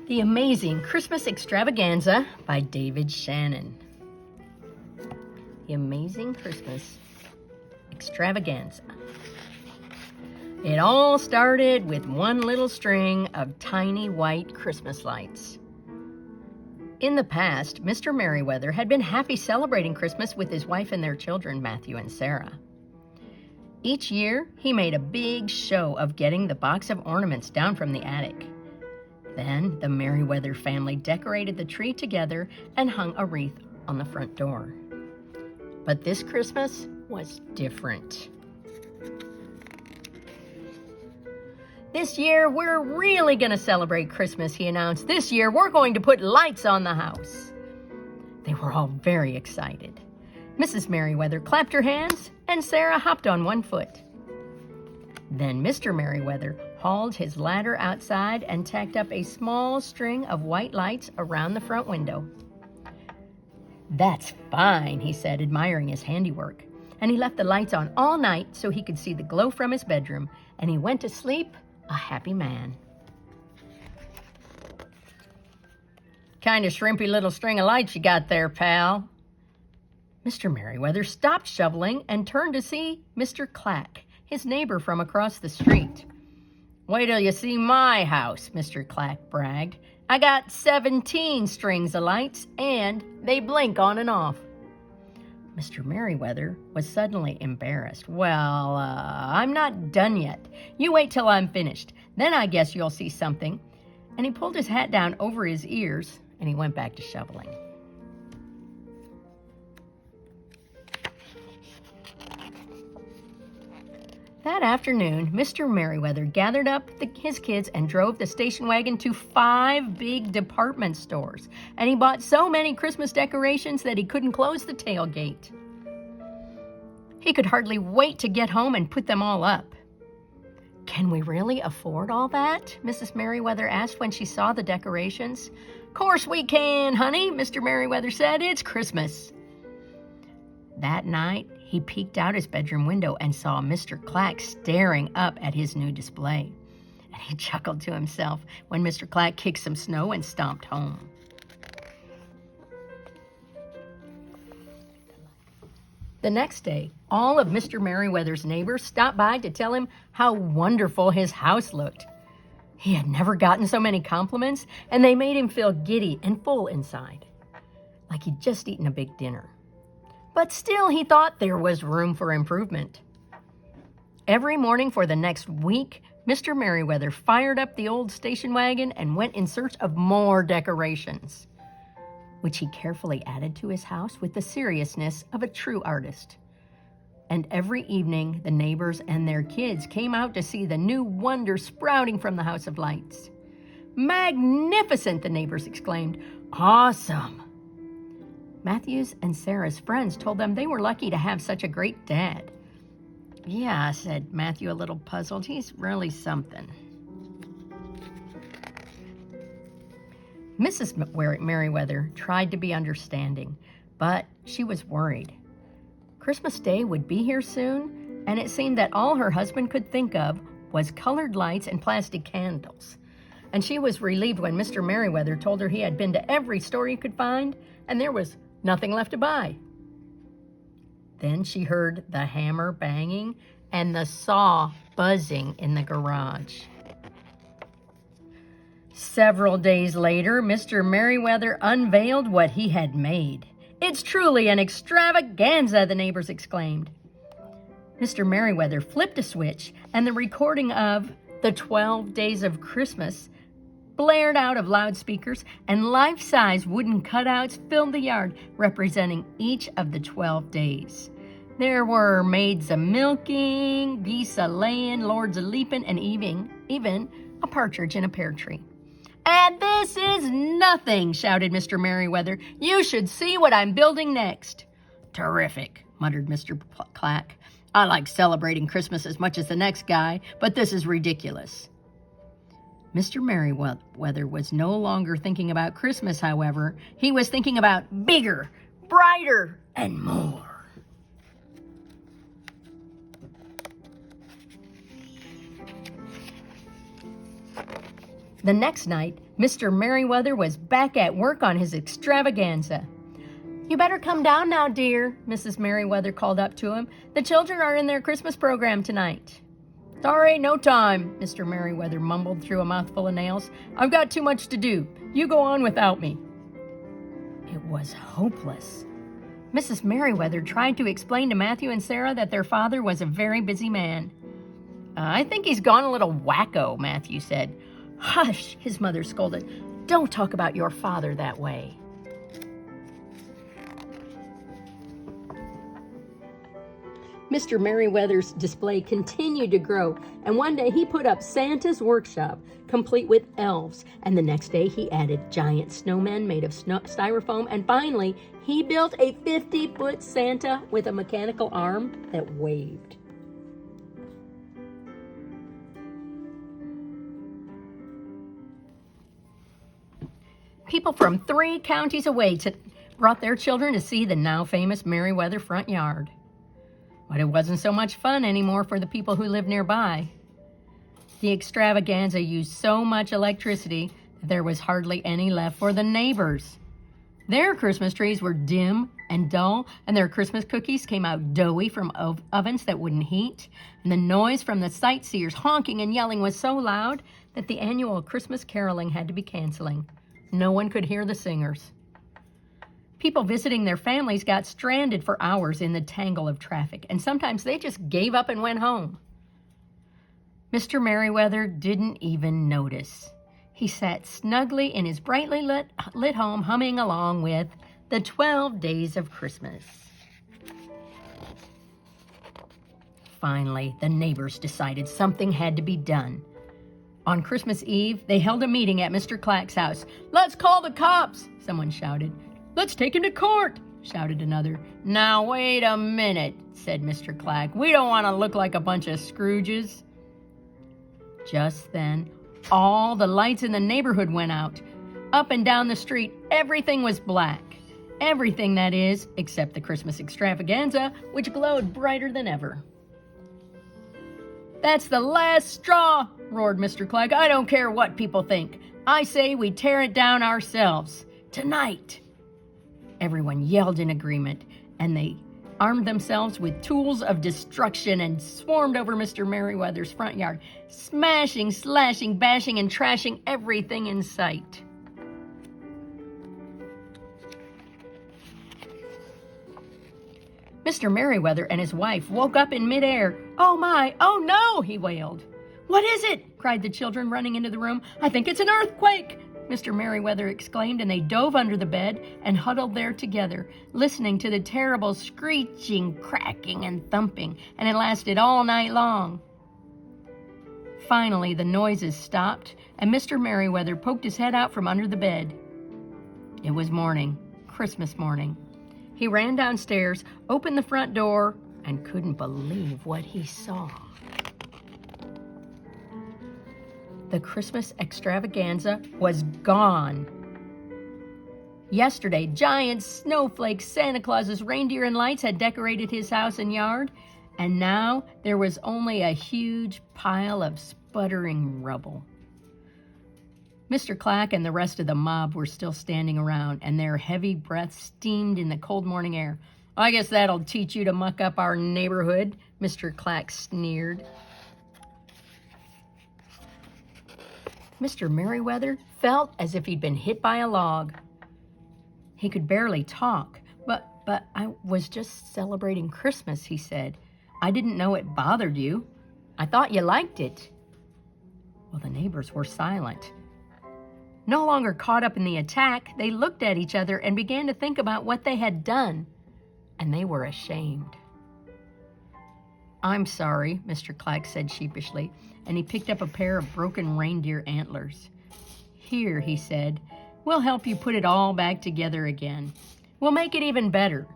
The Amazing Christmas Extravaganza by David Shannon. The Amazing Christmas Extravaganza. It all started with one little string of tiny white Christmas lights. In the past, Mr. Merriweather had been happy celebrating Christmas with his wife and their children, Matthew and Sarah. Each year, he made a big show of getting the box of ornaments down from the attic. Then the Merriweather family decorated the tree together and hung a wreath on the front door. But this Christmas was different. This year, we're really going to celebrate Christmas, he announced. This year, we're going to put lights on the house. They were all very excited. Mrs. Merriweather clapped her hands, and Sarah hopped on one foot. Then Mr. Merriweather hauled his ladder outside and tacked up a small string of white lights around the front window. "That's fine," he said, admiring his handiwork. And he left the lights on all night so he could see the glow from his bedroom, and he went to sleep a happy man. "Kind of shrimpy little string of lights you got there, pal." Mr. Merriweather stopped shoveling and turned to see Mr. Clack, his neighbor from across the street. "Wait till you see my house," Mr. Clack bragged. "I got 17 strings of lights, and they blink on and off." Mr. Merriweather was suddenly embarrassed. "Well, I'm not done yet. You wait till I'm finished. Then I guess you'll see something." And he pulled his hat down over his ears, and he went back to shoveling. That afternoon, Mr. Merriweather gathered up his kids and drove the station wagon to 5 big department stores. And he bought so many Christmas decorations that he couldn't close the tailgate. He could hardly wait to get home and put them all up. "Can we really afford all that?" Mrs. Merriweather asked when she saw the decorations. "Course we can, honey," Mr. Merriweather said. "It's Christmas." That night, he peeked out his bedroom window and saw Mr. Clack staring up at his new display. And he chuckled to himself when Mr. Clack kicked some snow and stomped home. The next day, all of Mr. Merriweather's neighbors stopped by to tell him how wonderful his house looked. He had never gotten so many compliments, and they made him feel giddy and full inside, like he'd just eaten a big dinner. But still, he thought there was room for improvement. Every morning for the next week, Mr. Merriweather fired up the old station wagon and went in search of more decorations, which he carefully added to his house with the seriousness of a true artist. And every evening, the neighbors and their kids came out to see the new wonder sprouting from the House of Lights. "Magnificent!" the neighbors exclaimed. "Awesome!" Matthew's and Sarah's friends told them they were lucky to have such a great dad. "Yeah," said Matthew, a little puzzled. "He's really something." Mrs. Merriweather tried to be understanding, but she was worried. Christmas Day would be here soon, and it seemed that all her husband could think of was colored lights and plastic candles. And she was relieved when Mr. Merriweather told her he had been to every store he could find, and there was nothing left to buy. Then she heard the hammer banging and the saw buzzing in the garage. Several days later, Mr. Merriweather unveiled what he had made. "It's truly an extravaganza," the neighbors exclaimed. Mr. Merriweather flipped a switch, and the recording of the 12 Days of Christmas blared out of loudspeakers, and life-size wooden cutouts filled the yard, representing each of the 12 days. There were maids a-milking, geese a-laying, lords a-leaping, and even a partridge in a pear tree. "And this is nothing," shouted Mr. Merriweather. "You should see what I'm building next." "Terrific," muttered Mr. Clack. "I like celebrating Christmas as much as the next guy, but this is ridiculous." Mr. Merriweather was no longer thinking about Christmas, however. He was thinking about bigger, brighter, and more. The next night, Mr. Merriweather was back at work on his extravaganza. "You better come down now, dear," Mrs. Merriweather called up to him. "The children are in their Christmas program tonight." "Sorry, no time," Mr. Merriweather mumbled through a mouthful of nails. "I've got too much to do. You go on without me." It was hopeless. Mrs. Merriweather tried to explain to Matthew and Sarah that their father was a very busy man. "I think he's gone a little wacko," Matthew said. "Hush," his mother scolded. "Don't talk about your father that way." Mr. Merriweather's display continued to grow, and one day he put up Santa's workshop, complete with elves, and the next day he added giant snowmen made of styrofoam, and finally he built a 50-foot Santa with a mechanical arm that waved. People from 3 counties away brought their children to see the now famous Merriweather front yard. But it wasn't so much fun anymore for the people who lived nearby. The extravaganza used so much electricity that there was hardly any left for the neighbors. Their Christmas trees were dim and dull, and their Christmas cookies came out doughy from ovens that wouldn't heat, and the noise from the sightseers honking and yelling was so loud that the annual Christmas caroling had to be canceling. No one could hear the singers. People visiting their families got stranded for hours in the tangle of traffic, and sometimes they just gave up and went home. Mr. Merriweather didn't even notice. He sat snugly in his brightly lit home, humming along with the 12 Days of Christmas. Finally, the neighbors decided something had to be done. On Christmas Eve, they held a meeting at Mr. Clack's house. "Let's call the cops," someone shouted. "Let's take him to court," shouted another. "Now, wait a minute," said Mr. Clack. "We don't want to look like a bunch of Scrooges." Just then, all the lights in the neighborhood went out. Up and down the street, everything was black. Everything, that is, except the Christmas extravaganza, which glowed brighter than ever. "That's the last straw," roared Mr. Clack. "I don't care what people think. I say we tear it down ourselves. Tonight." Everyone yelled in agreement, and they armed themselves with tools of destruction and swarmed over Mr. Merriweather's front yard, smashing, slashing, bashing, and trashing everything in sight. Mr. Merriweather and his wife woke up in midair. "Oh my, oh no," he wailed. "What is it?" cried the children, running into the room. "I think it's an earthquake," Mr. Merriweather exclaimed, and they dove under the bed and huddled there together, listening to the terrible screeching, cracking, and thumping, and it lasted all night long. Finally, the noises stopped, and Mr. Merriweather poked his head out from under the bed. It was morning, Christmas morning. He ran downstairs, opened the front door, and couldn't believe what he saw. The Christmas extravaganza was gone. Yesterday, giant snowflakes, Santa Clauses, reindeer, and lights had decorated his house and yard, and now there was only a huge pile of sputtering rubble. Mr. Clack and the rest of the mob were still standing around, and their heavy breaths steamed in the cold morning air. "I guess that'll teach you to muck up our neighborhood," Mr. Clack sneered. Mr. Merriweather felt as if he'd been hit by a log. He could barely talk. But I was just celebrating Christmas," he said. "I didn't know it bothered you. I thought you liked it." Well, the neighbors were silent. No longer caught up in the attack, they looked at each other and began to think about what they had done, and they were ashamed. "I'm sorry," Mr. Clack said sheepishly, and he picked up a pair of broken reindeer antlers. "Here," he said, "we'll help you put it all back together again. We'll make it even better."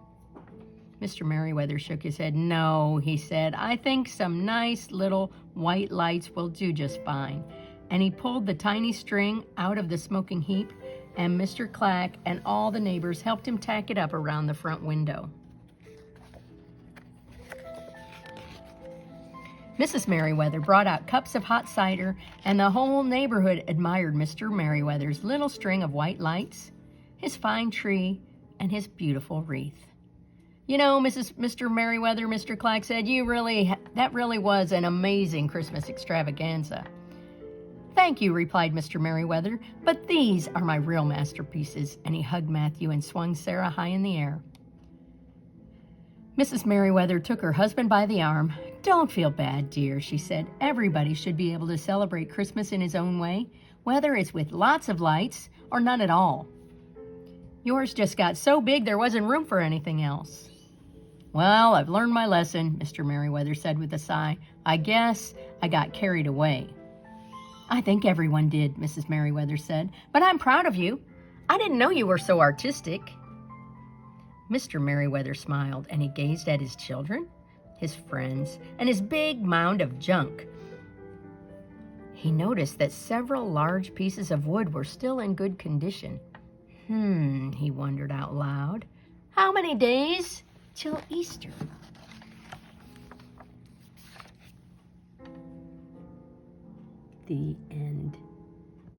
Mr. Merriweather shook his head. "No," he said, "I think some nice little white lights will do just fine." And he pulled the tiny string out of the smoking heap, and Mr. Clack and all the neighbors helped him tack it up around the front window. Mrs. Merriweather brought out cups of hot cider, and the whole neighborhood admired Mr. Merriweather's little string of white lights, his fine tree, and his beautiful wreath. You know, Mr. Merriweather, Mr. Clack said, that really was an amazing Christmas extravaganza. Thank you, replied Mr. Merriweather, but these are my real masterpieces, and he hugged Matthew and swung Sarah high in the air. Mrs. Merriweather took her husband by the arm. Don't feel bad, dear, she said. Everybody should be able to celebrate Christmas in his own way, whether it's with lots of lights or none at all. Yours just got so big there wasn't room for anything else. Well, I've learned my lesson, Mr. Merriweather said with a sigh. I guess I got carried away. I think everyone did, Mrs. Merriweather said, but I'm proud of you. I didn't know you were so artistic. Mr. Merriweather smiled, and he gazed at his children, his friends, and his big mound of junk. He noticed that several large pieces of wood were still in good condition. He wondered out loud. How many days till Easter? The end.